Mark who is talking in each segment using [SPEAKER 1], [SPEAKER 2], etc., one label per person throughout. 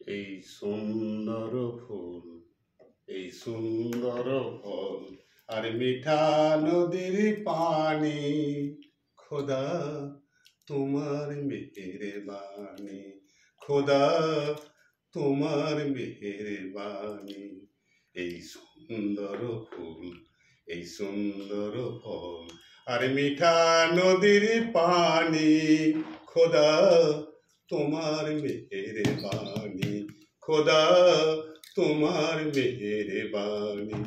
[SPEAKER 1] এই সুন্দর ফুল, এই সুন্দর ফল, আর মিঠা নদীর পানি, খোদা তোমার মেহেরবানি, খোদা তোমার মেহেরবানি। এই সুন্দর ফুল, এই সুন্দর ফল, আর মিঠা নদীর পানি, খোদা তোমার মেহেরবানি, খোদা তোমার মেহেরবানি।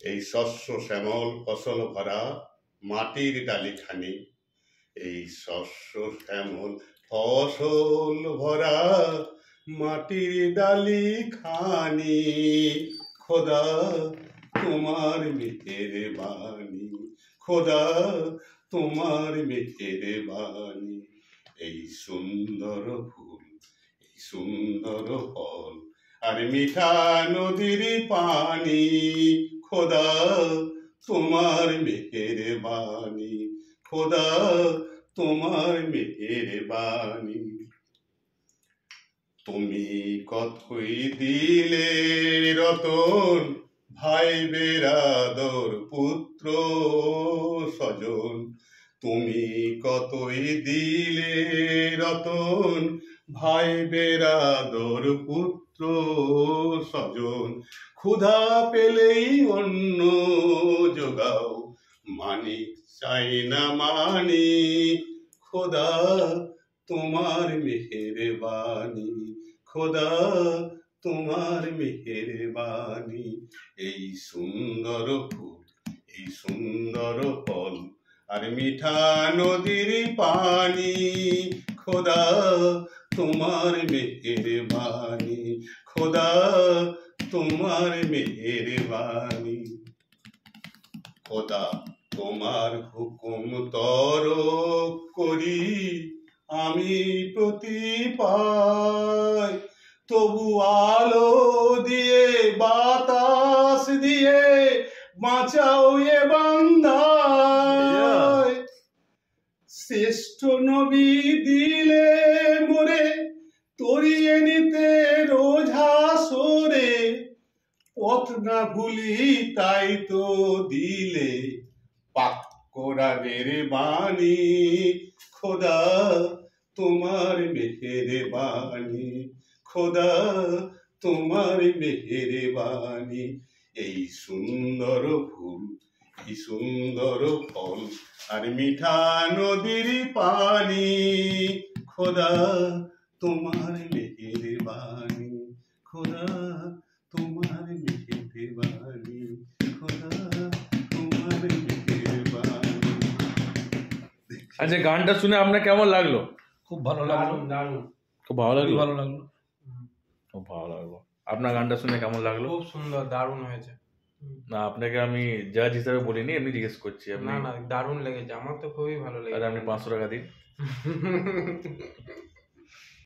[SPEAKER 1] এই শস্য শ্যামল ফসল ভরা মাটির ডালিখানি, এই শস্য শ্যামল ফসল ভরা মাটির ডালিখানি, খোদা তোমার মেহেরবানি, খোদা তোমার মেহেরবানি। এই সুন্দর ফুল, এই সুন্দর ফল, আর মিঠা নদীর পানি, খোদা তোমার মেহেরবানি, খোদা তোমার মেহেরবানি। তুমি কতই দিলে রতন, ভাই বেরাদর পুত্র স্বজন, তুমি কতই দিলে রতন, ভাই বেরাদর পুত্র স্বজন। ক্ষুধা পেলেই অন্ন যোগাও, মানিক চাই না মানি, খোদা তোমার মেহেরবানি, খোদা তোমার মেহেরবানি। এই সুন্দর ফুল, এই সুন্দর ফল, আর মিঠা নদীর পানি, খোদা তোমার মেহেরবানি, খোদা তোমার মেহেরবানি। খোদা তোমার হুকুম তরক করি আমি প্রতি পাই, তবু আলো দিয়ে বাতাস দিয়ে বাঁচাও এ বান্দায়। শ্রেষ্ঠ নবী দিলে মোরে তরিয়ে নিতে রোজা সরে, পথ না ভুলি তাই তো দিলে পাক কোরআনের বাণী, খোদা তোমার মেহেরবানি, খোদা তোমার মেহেরবানি। এই সুন্দর ফুল, এই সুন্দর ফল, আর মিঠা নদীর পানি, খোদা তোমার মেহেরবানি, খোদা তোমার মেহেরবানি, খোদা তোমার মেহেরবানি।
[SPEAKER 2] আচ্ছা, গানটা শুনে আপনার কেমন লাগলো?
[SPEAKER 3] খুব ভালো লাগলো, দারুণ,
[SPEAKER 2] খুব ভালো লাগলো,
[SPEAKER 3] ভালো লাগলো,
[SPEAKER 2] খুব ভালো লাগলো। আপনার গানটা শুনে কেমন লাগলো?
[SPEAKER 3] খুব সুন্দর, দারুণ হয়েছে।
[SPEAKER 2] না, আপনাকে আমি জাজ হিসাবে বলিনি, এমনি জিজ্ঞেস করছি।
[SPEAKER 3] না না, দারুণ লেগেছে, আমার তো খুবই ভালো লেগেছে।
[SPEAKER 2] আপনি 500 টাকা দিন।